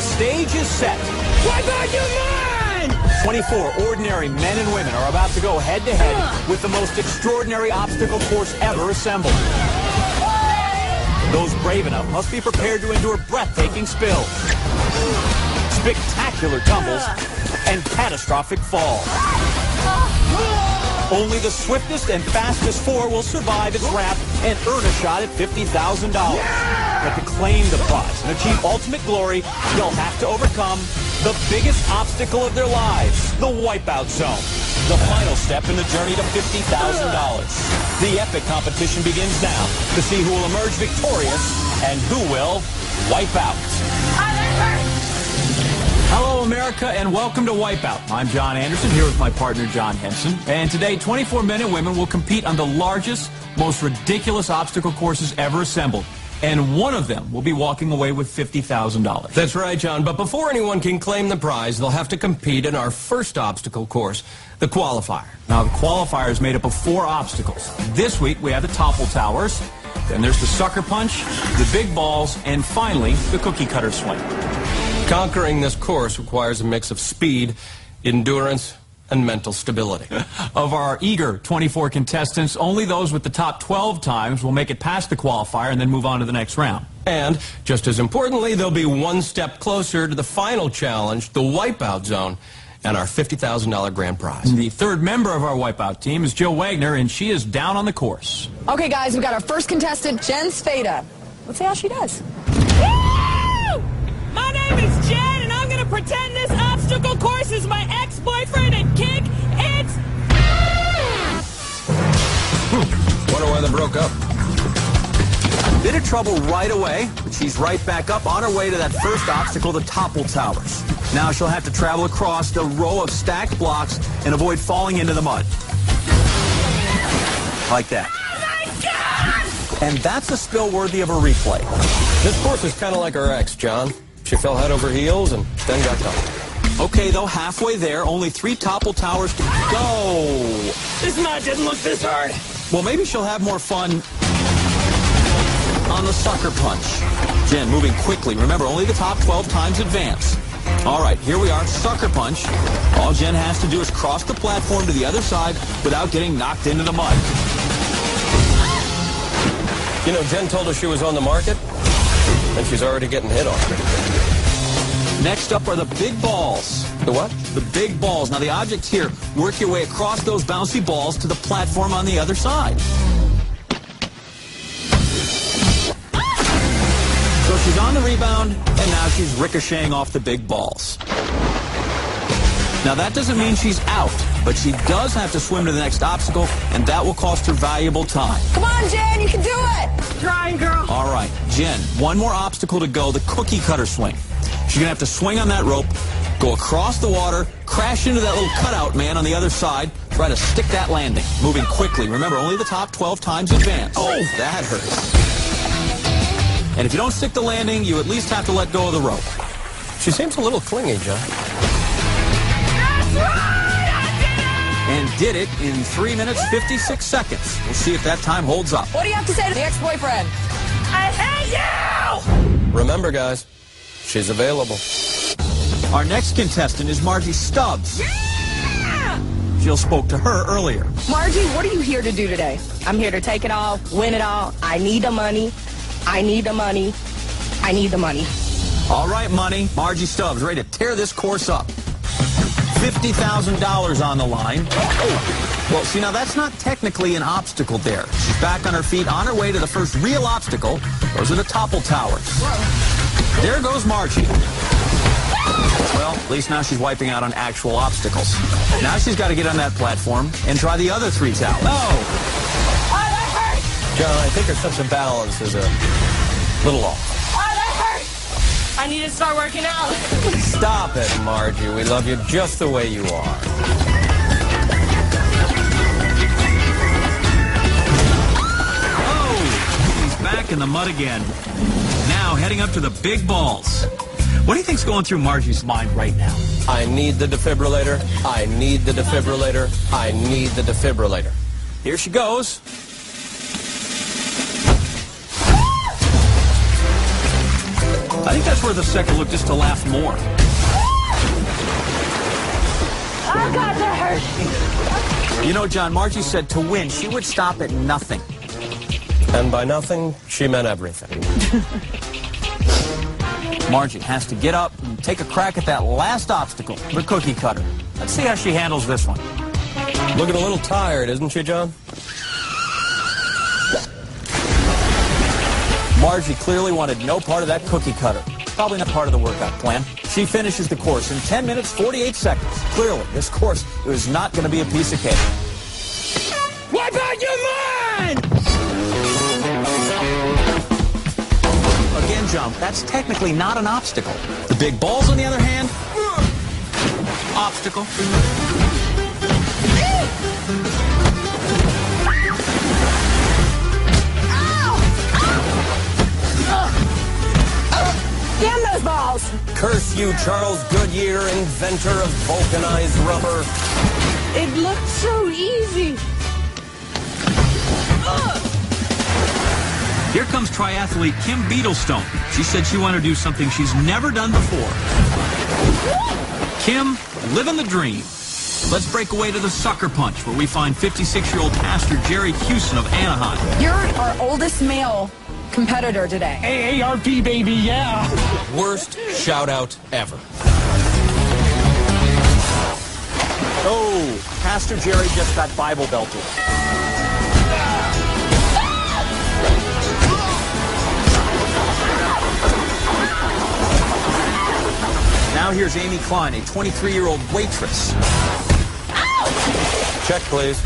The stage is set. Why got you mine? 24 ordinary men and women are about to go head-to-head with the most extraordinary obstacle course ever assembled. Those brave enough must be prepared to endure breathtaking spills, spectacular tumbles, and catastrophic falls. Only the swiftest and fastest four will survive its wrath and earn a shot at $50,000. But to claim the prize and achieve ultimate glory, they'll have to overcome the biggest obstacle of their lives, the wipeout zone. The final step in the journey to $50,000. The epic competition begins now to see who will emerge victorious and who will wipe out. Hello, America, and welcome to Wipeout. I'm John Anderson, here with my partner, John Henson. And today, 24 men and women will compete on the largest, most ridiculous obstacle courses ever assembled. And one of them will be walking away with $50,000. That's right, John. But before anyone can claim the prize, they'll have to compete in our first obstacle course, the qualifier. Now, the qualifier is made up of 4 obstacles. This week, we have the topple towers. Then there's the sucker punch, the big balls, and finally, the cookie cutter swing. Conquering this course requires a mix of speed, endurance, and mental stability. Of our eager 24 contestants, only those with the top 12 times will make it past the qualifier and then move on to the next round. And, just as importantly, they'll be one step closer to the final challenge, the wipeout zone, and our $50,000 grand prize. The third member of our wipeout team is Jill Wagner, and she is down on the course. Okay, guys, we've got our first contestant, Jen Spada. Let's see how she does. Woo! My name is Jen, and I'm going to pretend this obstacle course is my ex-boyfriend and kick its Wonder why they broke up. Bit of trouble right away, but she's right back up on her way to that first obstacle, the topple towers. Now she'll have to travel across the row of stacked blocks and avoid falling into the mud. Like that. Oh my God! And that's a spill worthy of a replay. This course is kind of like her ex, John. She fell head over heels and then got caught. Okay, though, halfway there, only 3 topple towers to go. This knot didn't look this hard. Well, maybe she'll have more fun on the sucker punch. Jen, moving quickly. Remember, only the top 12 times advance. All right, here we are, sucker punch. All Jen has to do is cross the platform to the other side without getting knocked into the mud. You know, Jen told us she was on the market, and she's already getting hit on. Next up are the big balls. The what? The big balls. Now, the objects here, work your way across those bouncy balls to the platform on the other side. So she's on the rebound, and now she's ricocheting off the big balls. Now, that doesn't mean she's out, but she does have to swim to the next obstacle, and that will cost her valuable time. Come on, Jen, you can do it! Trying, girl. All right, Jen, one more obstacle to go, the cookie cutter swing. She's going to have to swing on that rope, go across the water, crash into that little cutout man on the other side, try to stick that landing. Moving quickly. Remember, only the top 12 times advance. Oh, that hurts. And if you don't stick the landing, you at least have to let go of the rope. She seems a little clingy, John. That's right! I did it! And did it in 3 minutes, 56 seconds. We'll see if that time holds up. What do you have to say to the ex-boyfriend? I hate you! Remember, guys, she's available. Our next contestant is Margie Stubbs. Yeah! Jill spoke to her earlier. Margie, what are you here to do today? I'm here to take it all, win it all. I need the money. I need the money. I need the money. All right, money. Margie Stubbs, ready to tear this course up. $50,000 on the line. Oh. Well, see, now that's not technically an obstacle there. She's back on her feet, on her way to the first real obstacle. Those are the topple towers. There goes Margie. Well, at least now she's wiping out on actual obstacles. Now she's got to get on that platform and try the other 3 towers. Oh, that hurt! John, I think her sense of balance is a little off. Oh, that hurt! I need to start working out. Stop it, Margie. We love you just the way you are. Oh, he's back in the mud again. Now heading up to the big balls. What do you think's going through Margie's mind right now? I need the defibrillator. I need the defibrillator. I need the defibrillator. Here she goes. I think that's worth a second look just to laugh more. Oh, God, that hurts. You know, John, Margie said to win, she would stop at nothing. And by nothing, she meant everything. Margie has to get up and take a crack at that last obstacle, the cookie cutter. Let's see how she handles this one. Looking a little tired, isn't she, John? Margie clearly wanted no part of that cookie cutter. Probably not part of the workout plan. She finishes the course in 10 minutes, 48 seconds. Clearly, this course is not going to be a piece of cake. Wipe out your mind! Again, John, that's technically not an obstacle. The big balls, on the other hand, obstacle. Damn those balls! Curse you, Charles Goodyear, inventor of vulcanized rubber. It looked so easy. Here comes triathlete Kim Beadlestone. She said she wanted to do something she's never done before. Kim, living the dream. Let's break away to the sucker punch, where we find 56-year-old pastor Jerry Hewson of Anaheim. You're our oldest male competitor today. AARP, baby, yeah. Worst shout-out ever. Oh, Pastor Jerry just got Bible belted. Now here's Amy Klein, a 23-year-old waitress. Check, please.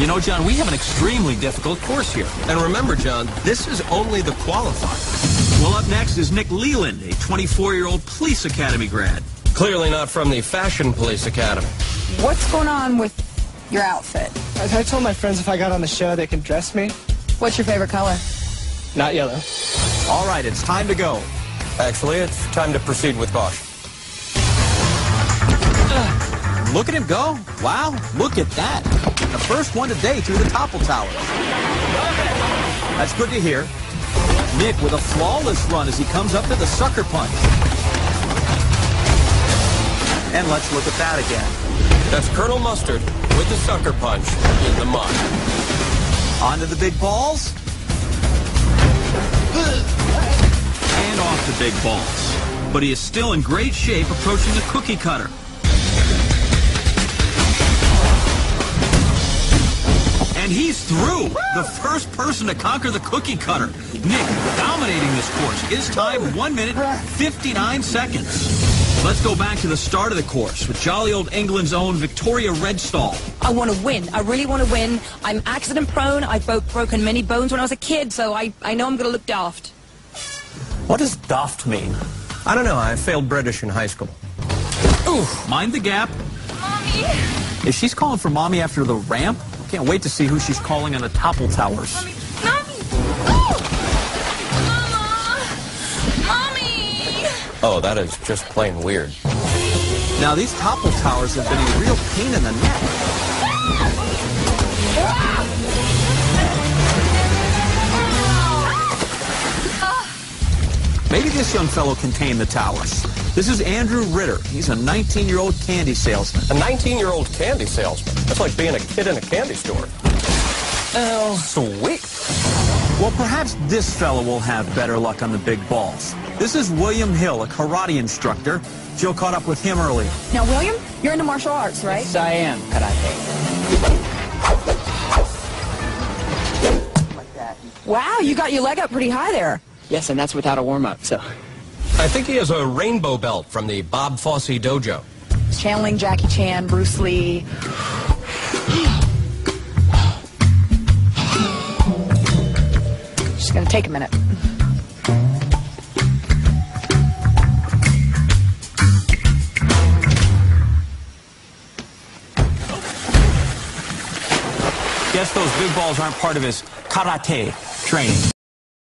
You know, John, we have an extremely difficult course here. And remember, John, this is only the qualifier. Well, up next is Nick Leland, a 24-year-old police academy grad. Clearly not from the Fashion Police Academy. What's going on with your outfit? I told my friends if I got on the show, they could dress me. What's your favorite color? Not yellow. All right, it's time to go. Actually, it's time to proceed with caution. Look at him go. Wow, look at that. The first one today through the Topple Towers. That's good to hear. Nick with a flawless run as he comes up to the sucker punch. And let's look at that again. That's Colonel Mustard with the sucker punch in the mud. On to the big balls. And off the big balls. But he is still in great shape approaching the cookie cutter. And he's through. The first person to conquer the cookie cutter. Nick dominating this course. His time, 1 minute, 59 seconds. Let's go back to the start of the course with jolly old England's own Victoria Redstall. I want to win. I really want to win. I'm accident prone. I've broken many bones when I was a kid, so I know I'm going to look daft. What does daft mean? I don't know. I failed British in high school. Ooh, mind the gap. Mommy! If she's calling for mommy after the ramp, can't wait to see who she's calling on the Topple Towers. Mommy! Mommy! Oh! Mama! Mommy! Oh, that is just plain weird. Now, these Topple Towers have been a real pain in the neck. Maybe this young fellow can tame the towers. This is Andrew Ritter. He's a 19-year-old candy salesman. A 19-year-old candy salesman. That's like being a kid in a candy store. Oh, sweet. Well, perhaps this fellow will have better luck on the big balls. This is William Hill, a karate instructor. Jill caught up with him earlier. Now, William, you're into martial arts, right? Yes, I am. Karate. Wow, you got your leg up pretty high there. Yes, and that's without a warm-up, so. I think he has a rainbow belt from the Bob Fosse dojo. Channeling Jackie Chan, Bruce Lee. Just gonna take a minute. Guess those big balls aren't part of his karate training.